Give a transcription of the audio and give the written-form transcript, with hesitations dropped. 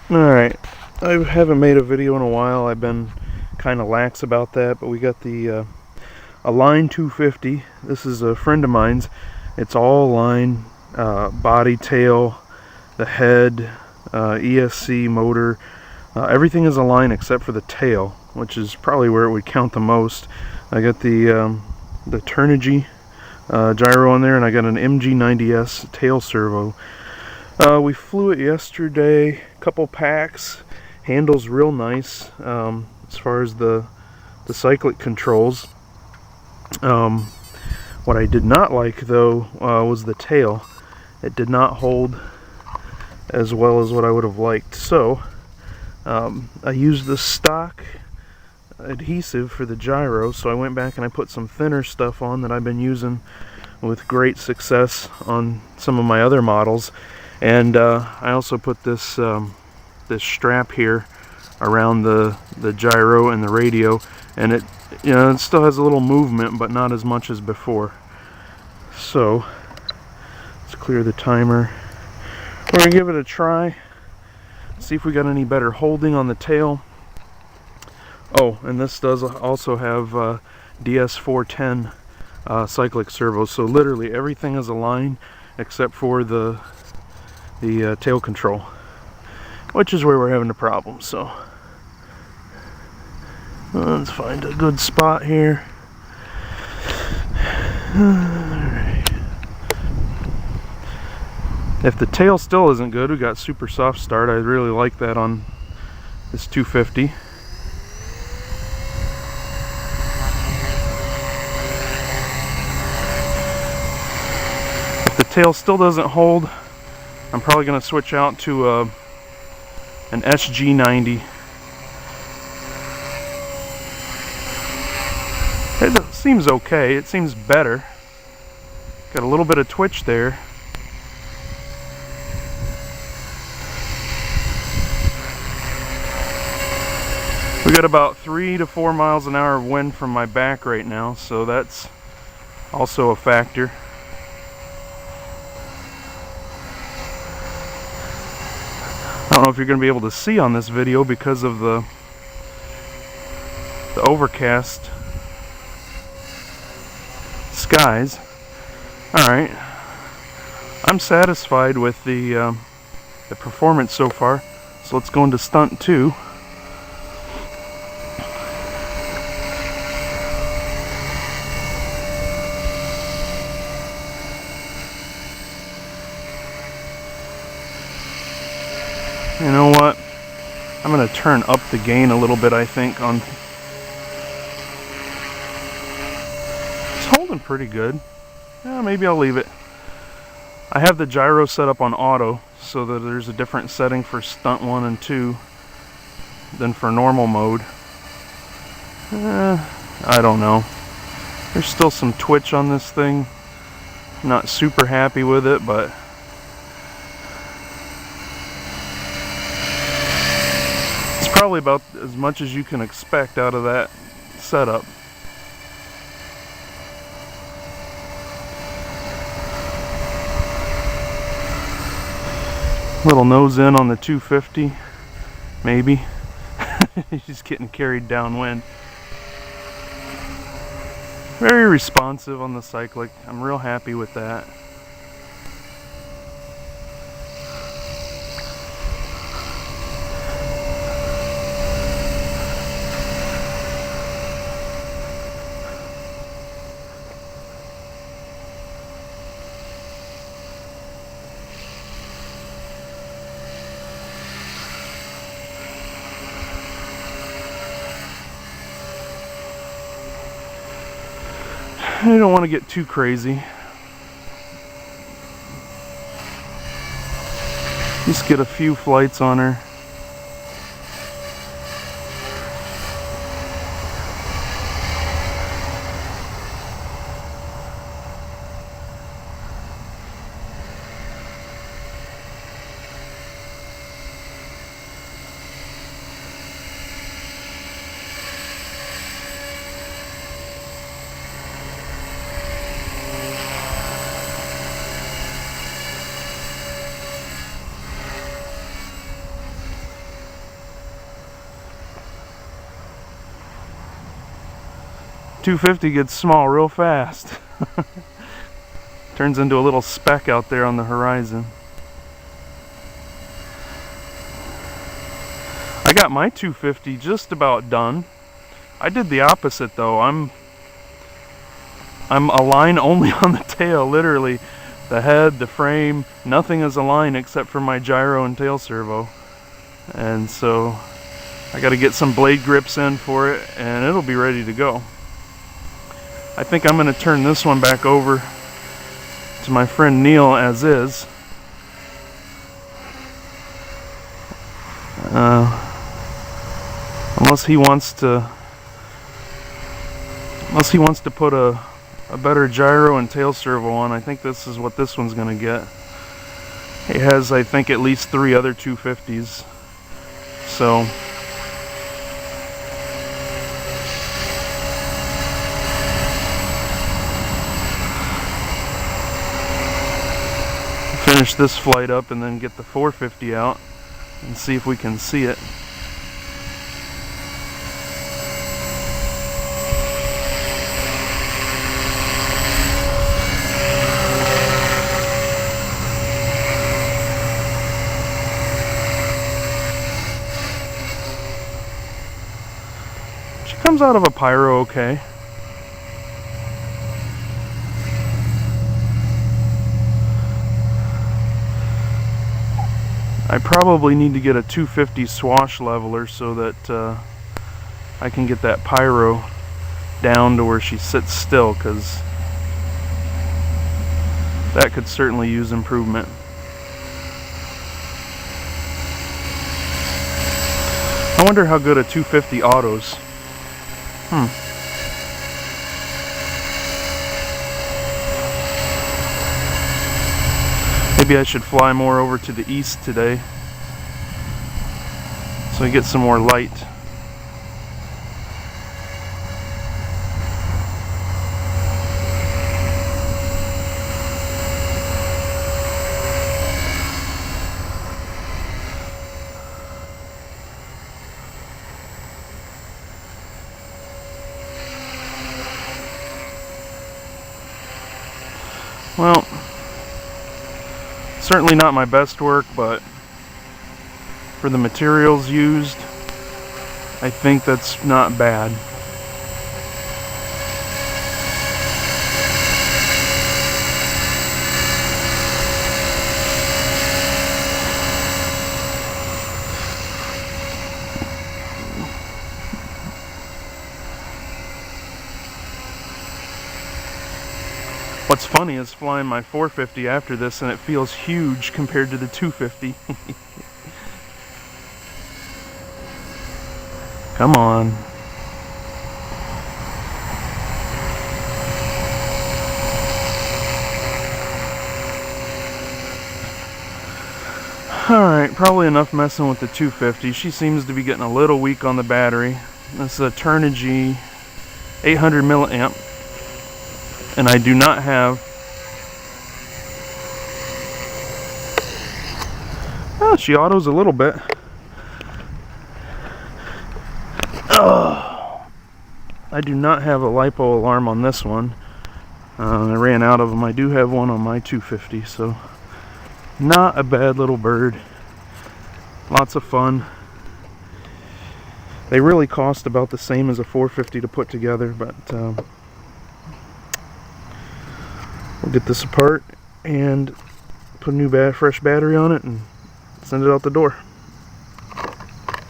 Alright, I haven't made a video in a while. I've been kind of lax about that, but we got the ndalign250. This is a friend of mine's. It's all line, body, tail, the head, ESC, motor. Everything is Align except for the tail, which is probably where it would count the most. I got the Turnigy gyro on there, and I got an MG90S tail servo. We flew it yesterday, couple packs, handles real nice as far as the cyclic controls. What I did not like though was the tail. It did not hold as well as what I would have liked. So I used the stock adhesive for the gyro, so I went back and I put some thinner stuff on that I've been using with great success on some of my other models. And I also put this this strap here around the gyro and the radio, and it still has a little movement, but not as much as before. So let's clear the timer. We're gonna give it a try, see if we got any better holding on the tail. Oh, and this does also have DS410 cyclic servos, so literally everything is Align except for the tail control, which is where we're having a problem. So let's find a good spot here. Alright. If the tail still isn't good, we got super soft start. I really like that on this 250. If the tail still doesn't hold, I'm probably going to switch out to an SG90. It seems okay. It seems better. Got a little bit of twitch there. We got about 3 to 4 miles an hour of wind from my back right now, so that's also a factor. I don't know if you're going to be able to see on this video because of the overcast skies. Alright, I'm satisfied with the performance so far, so let's go into stunt 2. You know what? I'm going to turn up the gain a little bit, I think. It's holding pretty good. Yeah, maybe I'll leave it. I have the gyro set up on auto, so that there's a different setting for stunt 1 and 2 than for normal mode. I don't know. There's still some twitch on this thing. I'm not super happy with it, but probably about as much as you can expect out of that setup. Little nose in on the 250, maybe. He's getting carried downwind. Very responsive on the cyclic. I'm real happy with that. I don't want to get too crazy. Just get a few flights on her. 250 gets small real fast. Turns into a little speck out there on the horizon. I got my 250 just about done. I did the opposite though. I'm align only on the tail, literally. The head, the frame, nothing is aligned except for my gyro and tail servo. And so I got to get some blade grips in for it and it'll be ready to go. I think I'm going to turn this one back over to my friend Neil as is. Unless he wants to put a better gyro and tail servo on. I think this is what this one's going to get. It has, I think, at least 3 other 250s. So finish this flight up and then get the 450 out and see if we can see it. She comes out of a pyro okay. I probably need to get a 250 swash leveler so that I can get that pyro down to where she sits still, because that could certainly use improvement. I wonder how good a 250 autos. Maybe I should fly more over to the east today so I get some more light. Well, certainly not my best work, but for the materials used, I think that's not bad. What's funny is flying my 450 after this and it feels huge compared to the 250. Come on. Alright, probably enough messing with the 250. She seems to be getting a little weak on the battery. This is a Turnigy 800 milliamp. And I do not have... Well, she autos a little bit. I do not have a LiPo alarm on this one. I ran out of them. I do have one on my 250, so not a bad little bird. Lots of fun. They really cost about the same as a 450 to put together, but we'll get this apart and put a new fresh battery on it and send it out the door.